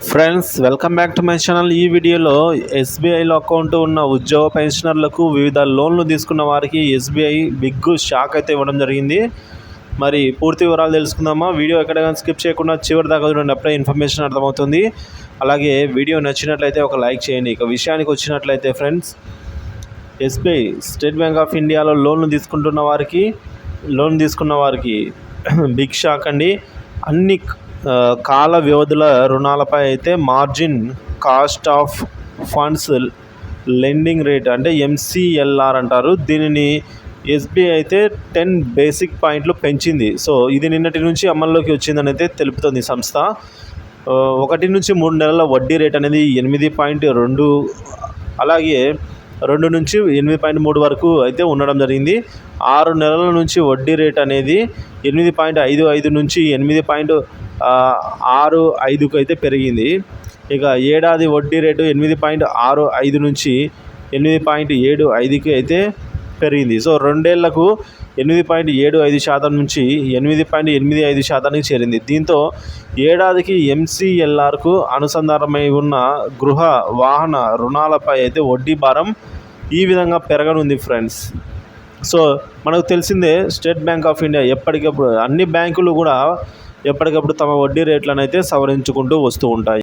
Friends, welcome back to my channel. ఈ వీడియోలో ఎస్బీఐలో account ఉన్న ఉద్యోగ పెన్షనర్లకు వివిధ లోన్లు తీసుకున్న వారికి ఎస్బీఐ బిగ్ షాక్ అయితే ఇవ్వడం జరిగింది. మరి పూర్తి వివరాలు తెలుసుకుందామా? వీడియో ఎక్కడ స్కిప్ చేయకుండా చివరి దాకా చూడండి, అప్పుడే ఇన్ఫర్మేషన్ అర్థమవుతుంది. అలాగే వీడియో నచ్చినట్లయితే ఒక లైక్ చేయండి. ఇక విషయానికి వచ్చినట్లయితే friends, SBI state bank of ఇండియాలో లోన్ తీసుకున్న వారికి బిగ్ షాక్ అండి. అన్ని కాల వ్యవధుల రుణాలపై అయితే margin cost of funds lending rate అంటే ఎంసీఎల్ఆర్ అంటారు. దీనిని ఎస్బీఐ అయితే 10 బేసిక్ పాయింట్లు పెంచింది. సో ఇది నిన్నటి నుంచి అమల్లోకి వచ్చిందని అయితే తెలుపుతుంది సంస్థ. 1 నుంచి 3 నెలల వడ్డీ రేట్ అనేది 8.2, అలాగే 2 నుంచి 8.3 వరకు అయితే ఉండడం జరిగింది. 6 నెలల నుంచి వడ్డీ రేట్ అనేది 8.55 నుంచి 8.65కు అయితే పెరిగింది. ఇక ఏడాది వడ్డీ రేటు 8.65 నుంచి 8.75కి అయితే పెరిగింది. సో 2 ఏళ్లకు 8.75% నుంచి 8.85%కి చేరింది. దీంతో ఏడాదికి ఎంసీఎల్ఆర్కు అనుసంధానమై ఉన్న గృహ వాహన రుణాలపై అయితే వడ్డీ భారం ఈ విధంగా పెరగనుంది ఫ్రెండ్స్. సో మనకు తెలిసిందే, స్టేట్ బ్యాంక్ ఆఫ్ ఇండియా ఎప్పటికప్పుడు అన్ని బ్యాంకులు కూడా ఎప్పటికప్పుడు తమ వడ్డీ రేట్లను అయితే సవరించుకుంటూ వస్తూ ఉంటాయి.